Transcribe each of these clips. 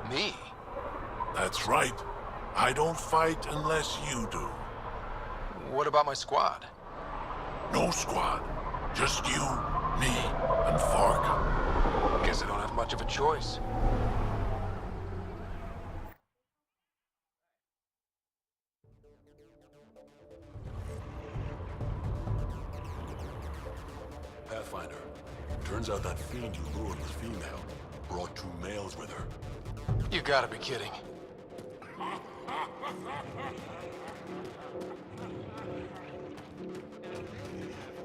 Me? That's right. I don't fight unless you do. What about my squad? No squad. Just you, me, and Farka. Guess I don't have much of a choice. Pathfinder, turns out that fiend you lured was female. Brought 2 males with her. You gotta be kidding.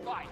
Fight!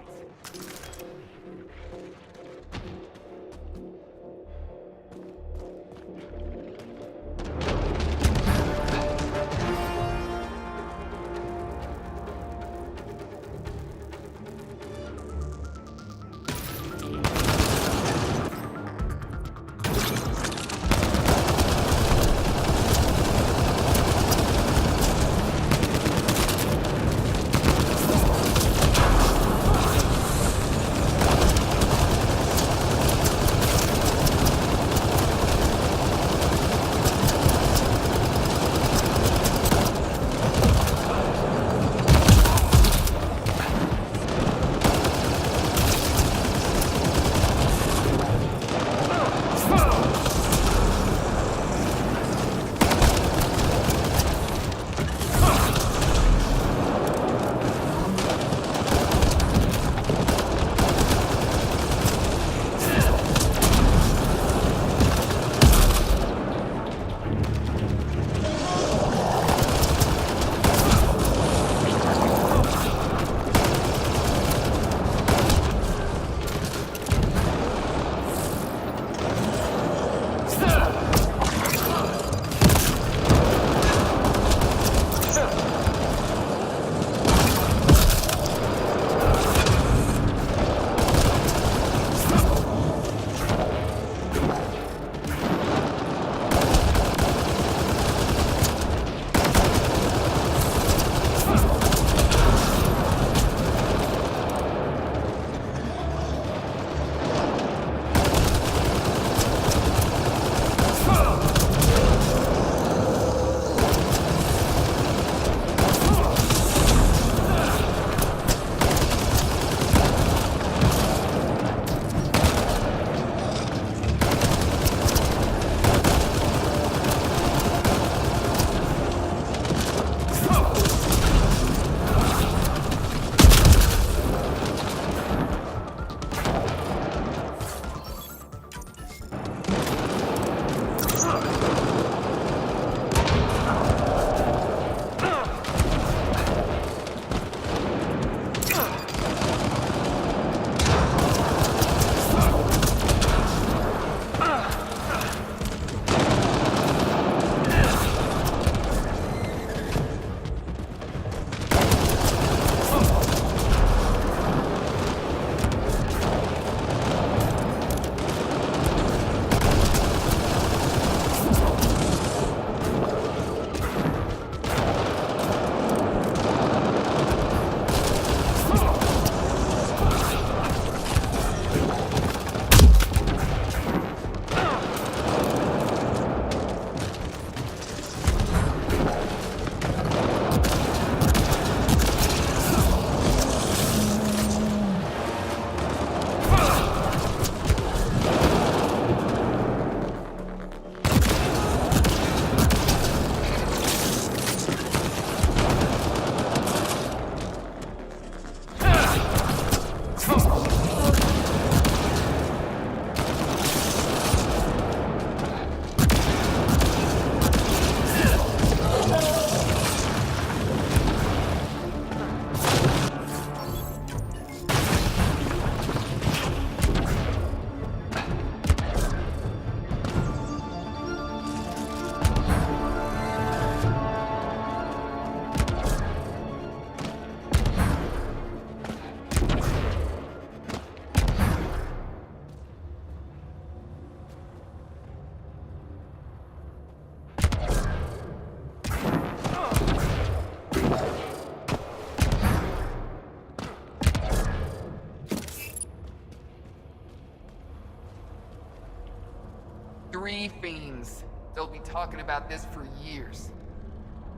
Three fiends. They'll be talking about this for years.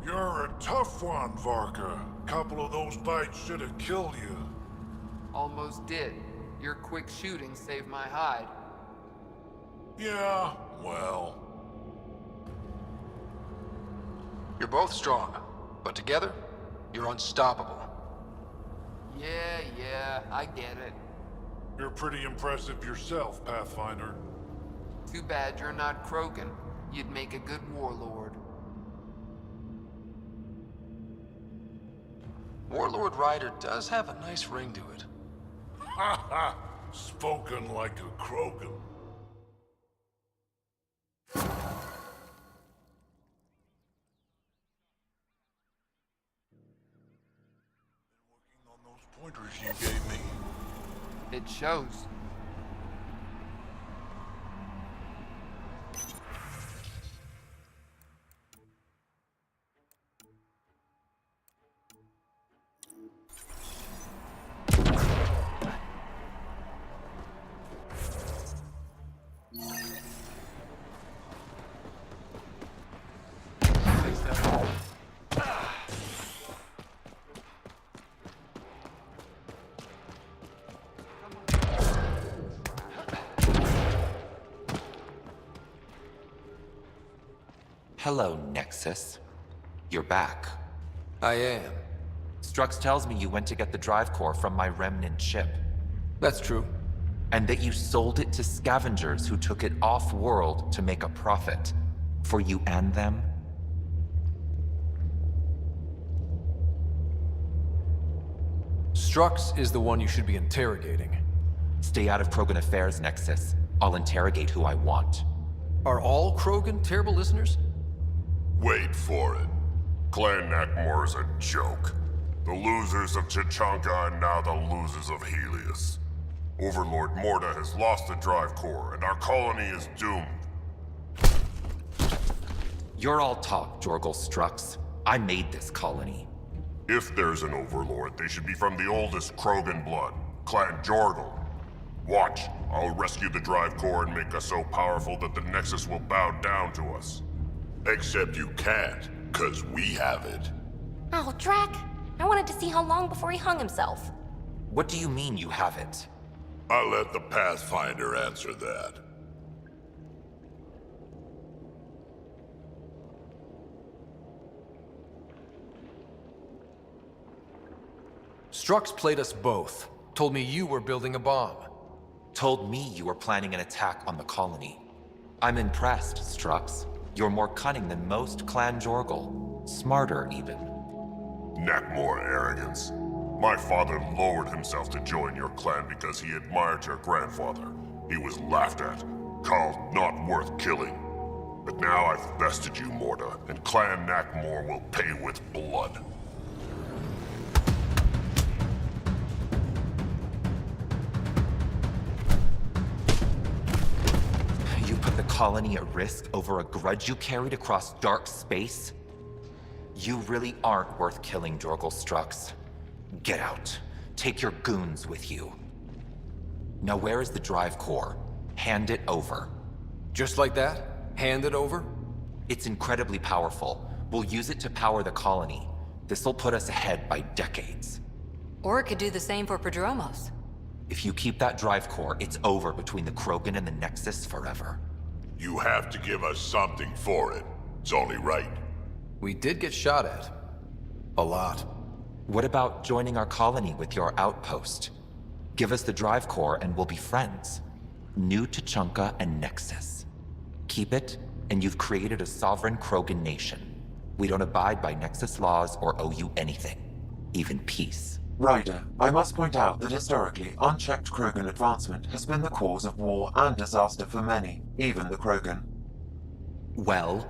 You're a tough one, Varka. Couple of those bites should have killed you. Almost did. Your quick shooting saved my hide. Yeah, well... You're both strong, but together, you're unstoppable. Yeah, I get it. You're pretty impressive yourself, Pathfinder. Too bad you're not Krogan. You'd make a good warlord. Warlord Ryder does have a nice ring to it. Ha ha! Spoken like a Krogan. Working on those pointers you gave me. It shows. Hello, Nexus. You're back. I am. Strux tells me you went to get the drive core from my remnant ship, That's true. and that you sold it to scavengers who took it off-world to make a profit. For you and them? Strux is the one you should be interrogating. Stay out of Krogan affairs, Nexus. I'll interrogate who I want. Are all Krogan terrible listeners? Wait for it. Clan Nakmor is a joke. The losers of Chichanka and now the losers of Helios. Overlord Morda has lost the drive core, and our colony is doomed. You're all talk, Jorgal Strux. I made this colony. If there's an overlord, they should be from the oldest Krogan blood, Clan Jorgal. Watch, I'll rescue the drive core and make us so powerful that the Nexus will bow down to us. Except you can't, 'cause we have it. Oh, Drac. I wanted to see how long before he hung himself. What do you mean you have it? I'll let the Pathfinder answer that. Strux played us both. Told me you were building a bomb. Told me you were planning an attack on the colony. I'm impressed, Strux. You're more cunning than most Clan Jorgal. Smarter, even. Nakmor arrogance. My father lowered himself to join your clan because he admired your grandfather. He was laughed at, called not worth killing. But now I've bested you, Morda, and Clan Nakmor will pay with blood. You put the colony at risk over a grudge you carried across dark space? You really aren't worth killing, Jorgal Strux. Get out. Take your goons with you. Now where is the drive core? Hand it over. Just like that? Hand it over? It's incredibly powerful. We'll use it to power the colony. This'll put us ahead by decades. Or it could do the same for Prodromos. If you keep that drive core, it's over between the Krogan and the Nexus forever. You have to give us something for it. It's only right. We did get shot at. A lot. What about joining our colony with your outpost? Give us the drive core and we'll be friends. New Tuchanka and Nexus. Keep it, and you've created a sovereign Krogan nation. We don't abide by Nexus laws or owe you anything. Even peace. Ryder, I must point out that historically, unchecked Krogan advancement has been the cause of war and disaster for many, even the Krogan. Well?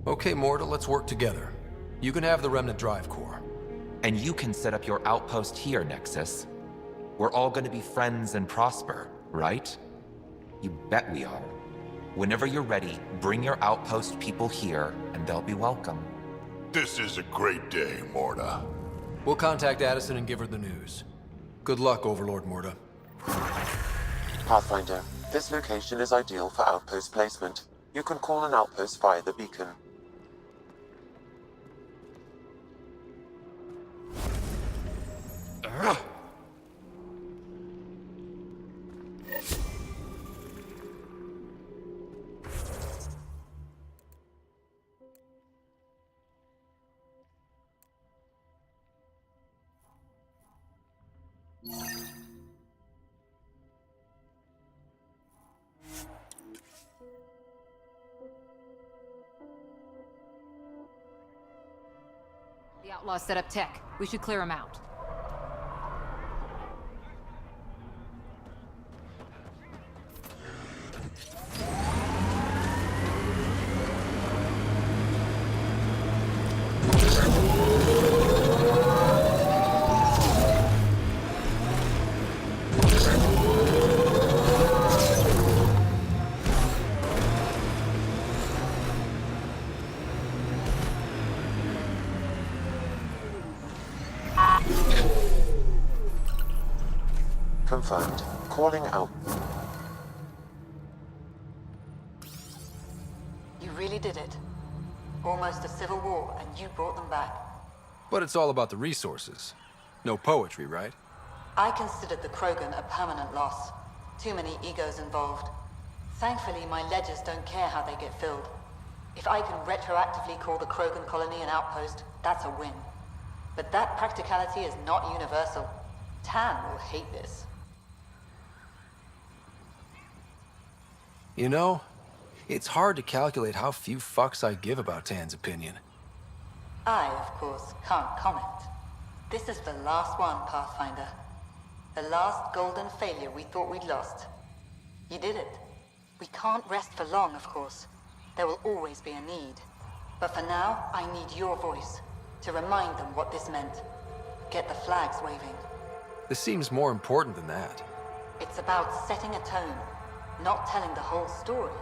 Okay, Morta, let's work together. You can have the remnant drive core. And you can set up your outpost here, Nexus. We're all gonna be friends and prosper, right? You bet we are. Whenever you're ready, bring your outpost people here, and they'll be welcome. This is a great day, Morda. We'll contact Addison and give her the news. Good luck, Overlord Morta. Pathfinder, this location is ideal for outpost placement. You can call an outpost via the beacon. The outlaws set up tech. We should clear them out. Confirmed. Calling out. You really did it. Almost a civil war, and you brought them back. But it's all about the resources. No poetry, right? I considered the Krogan a permanent loss. Too many egos involved. Thankfully, my ledgers don't care how they get filled. If I can retroactively call the Krogan colony an outpost, that's a win. But that practicality is not universal. Tan will hate this. You know, it's hard to calculate how few fucks I give about Tan's opinion. I, of course, can't comment. This is the last one, Pathfinder. The last golden failure we thought we'd lost. You did it. We can't rest for long, of course. There will always be a need. But for now, I need your voice to remind them what this meant. Get the flags waving. This seems more important than that. It's about setting a tone, not telling the whole story.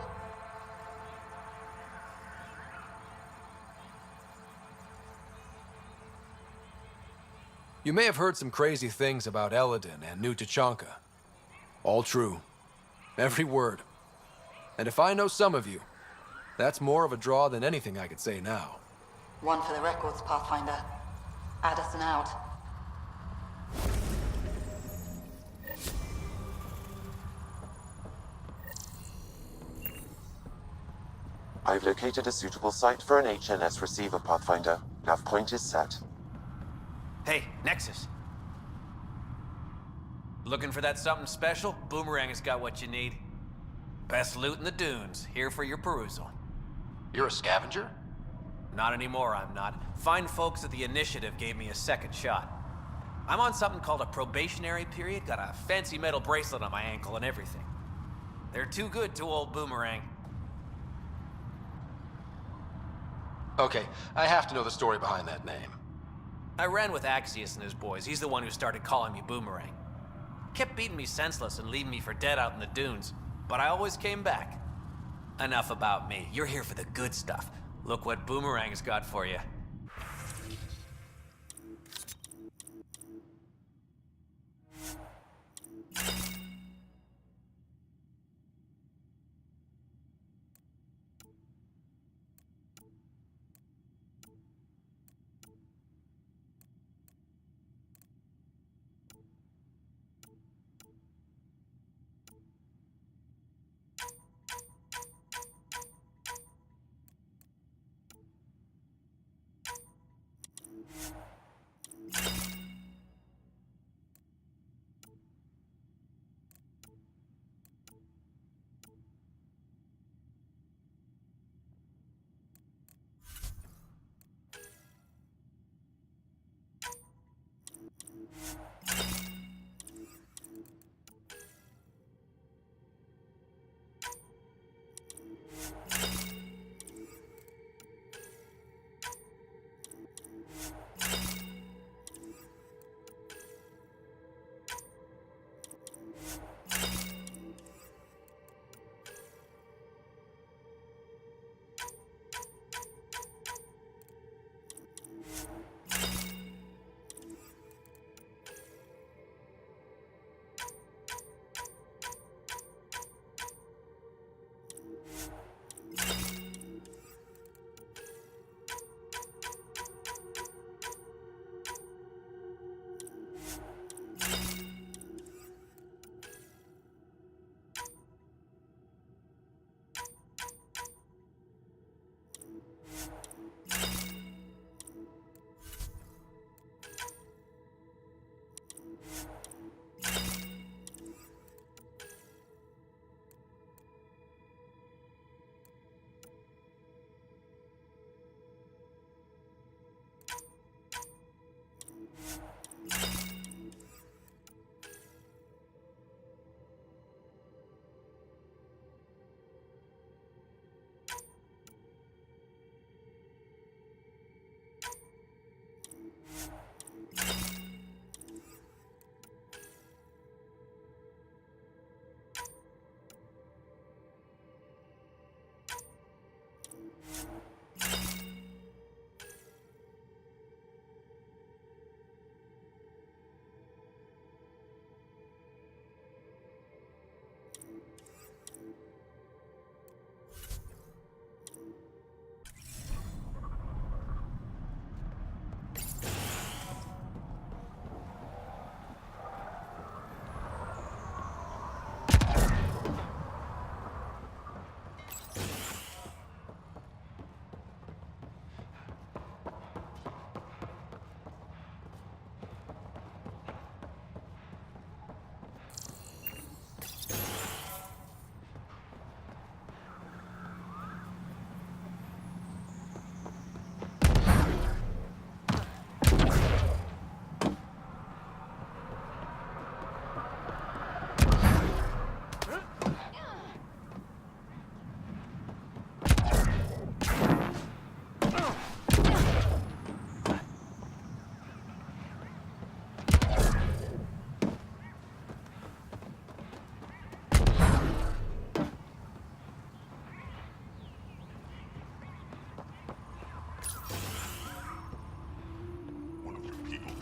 You may have heard some crazy things about Eladin and New Tachanka. All true. Every word. And if I know some of you, that's more of a draw than anything I could say now. One for the records, Pathfinder. Addison out. I've located a suitable site for an HNS receiver, Pathfinder. Nav point is set. Hey, Nexus. Looking for that something special? Boomerang has got what you need. Best loot in the dunes, here for your perusal. You're a scavenger? Not anymore, I'm not. Fine folks at the Initiative gave me a second shot. I'm on something called a probationary period, got a fancy metal bracelet on my ankle and everything. They're too good to old Boomerang. Okay, I have to know the story behind that name. I ran with Axius and his boys. He's the one who started calling me Boomerang. Kept beating me senseless and leaving me for dead out in the dunes, but I always came back. Enough about me. You're here for the good stuff. Look what Boomerang's got for you.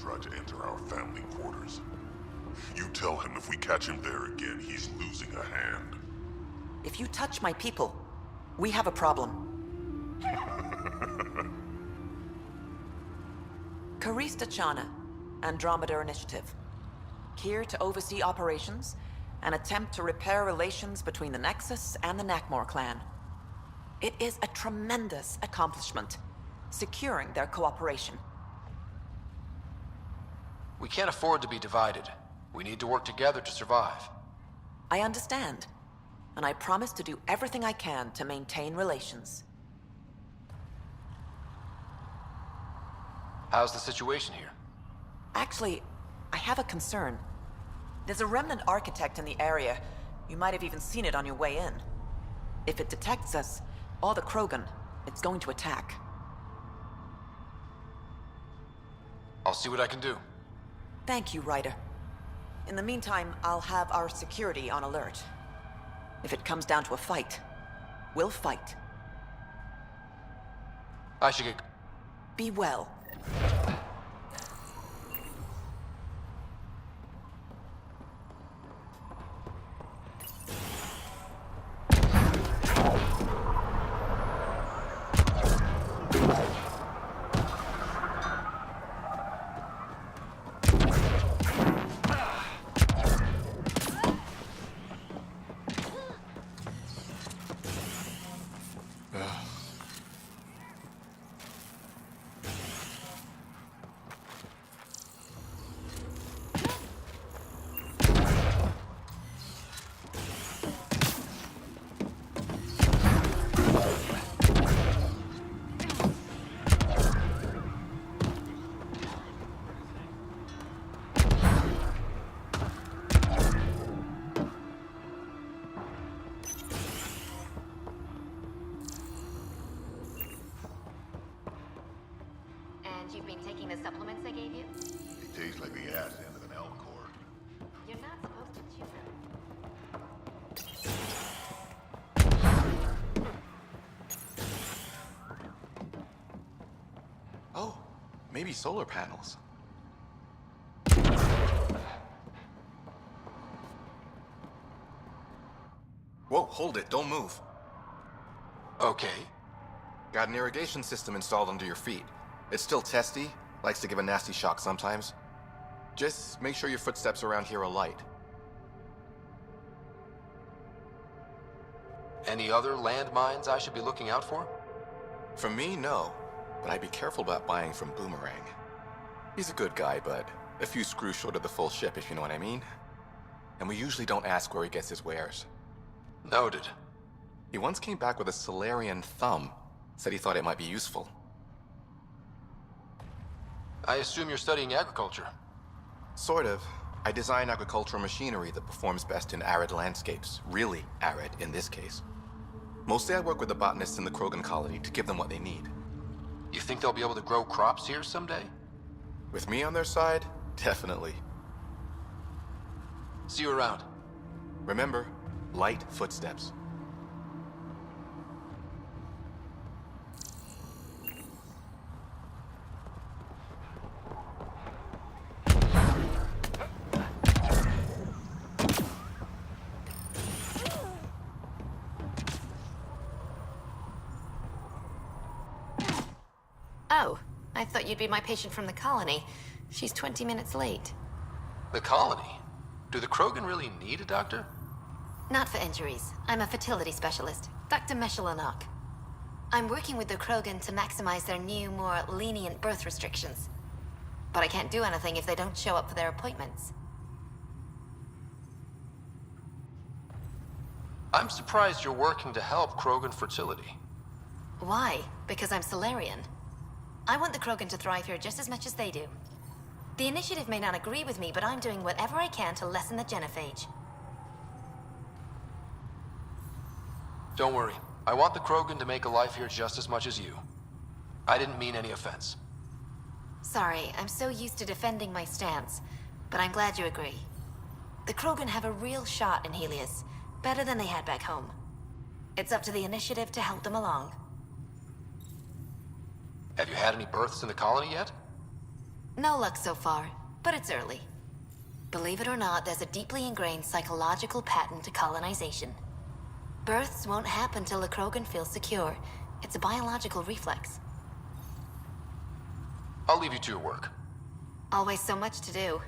tried to enter our family quarters. You tell him if we catch him there again, he's losing a hand. If you touch my people, we have a problem. Karista Chana, Andromeda Initiative. Here to oversee operations and attempt to repair relations between the Nexus and the Nakmor clan. It is a tremendous accomplishment, securing their cooperation. We can't afford to be divided. We need to work together to survive. I understand, and I promise to do everything I can to maintain relations. How's the situation here? Actually, I have a concern. There's a remnant architect in the area. You might have even seen it on your way in. If it detects us, or the Krogan, it's going to attack. I'll see what I can do. Thank you, Ryder. In the meantime, I'll have our security on alert. If it comes down to a fight, we'll fight. I should get... Be well. You've been taking the supplements I gave you? It tastes like the ass end of an elk cord. You're not supposed to chew them. Oh, maybe solar panels. Whoa, hold it, don't move. Okay. Got an irrigation system installed under your feet. It's still testy, likes to give a nasty shock sometimes. Just make sure your footsteps around here are light. Any other landmines I should be looking out for? From me, no. But I'd be careful about buying from Boomerang. He's a good guy, but a few screws short of the full ship, if you know what I mean. And we usually don't ask where he gets his wares. Noted. He once came back with a Solarian thumb. Said he thought it might be useful. I assume you're studying agriculture. Sort of. I design agricultural machinery that performs best in arid landscapes. Really arid, in this case. Mostly I work with the botanists in the Krogan colony to give them what they need. You think they'll be able to grow crops here someday? With me on their side, definitely. See you around. Remember, light footsteps. Oh, I thought you'd be my patient from the colony. She's 20 minutes late. The colony? Do the Krogan really need a doctor? Not for injuries. I'm a fertility specialist, Dr. Meshalanok. I'm working with the Krogan to maximize their new, more lenient birth restrictions. But I can't do anything if they don't show up for their appointments. I'm surprised you're working to help Krogan fertility. Why? Because I'm Solarian. I want the Krogan to thrive here just as much as they do. The Initiative may not agree with me, but I'm doing whatever I can to lessen the genophage. Don't worry. I want the Krogan to make a life here just as much as you. I didn't mean any offense. Sorry, I'm so used to defending my stance, but I'm glad you agree. The Krogan have a real shot in Helios, better than they had back home. It's up to the Initiative to help them along. Have you had any births in the colony yet? No luck so far, but it's early. Believe it or not, there's a deeply ingrained psychological pattern to colonization. Births won't happen till the Krogan feels secure. It's a biological reflex. I'll leave you to your work. Always so much to do.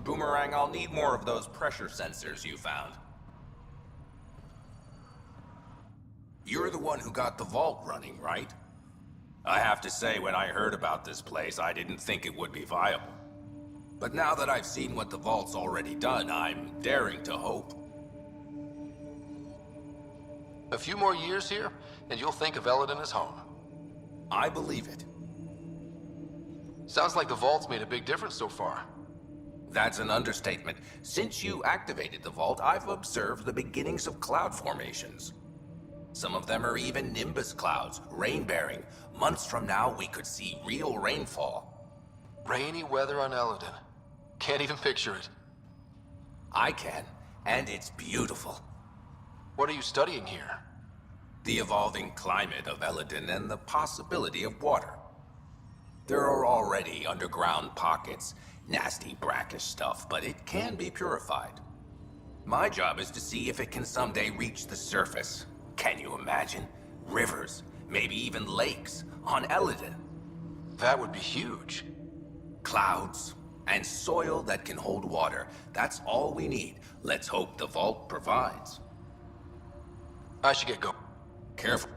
Boomerang, I'll need more of those pressure sensors you found. You're the one who got the vault running, right? I have to say, when I heard about this place, I didn't think it would be viable. But now that I've seen what the vault's already done, I'm daring to hope. A few more years here, and you'll think of Eldon as home. I believe it. Sounds like the vault's made a big difference so far. That's an understatement. Since you activated the vault, I've observed the beginnings of cloud formations. Some of them are even nimbus clouds, rain-bearing. Months from now, we could see real rainfall. Rainy weather on Eldon. Can't even picture it. I can, and it's beautiful. What are you studying here? The evolving climate of Eldon and the possibility of water. There are already underground pockets, nasty brackish stuff, but it can be purified. My job is to see if it can someday reach the surface. Can you imagine? Rivers, maybe even lakes, on Eldon. That would be huge. Clouds, and soil that can hold water. That's all we need. Let's hope the vault provides. I should get going. Careful.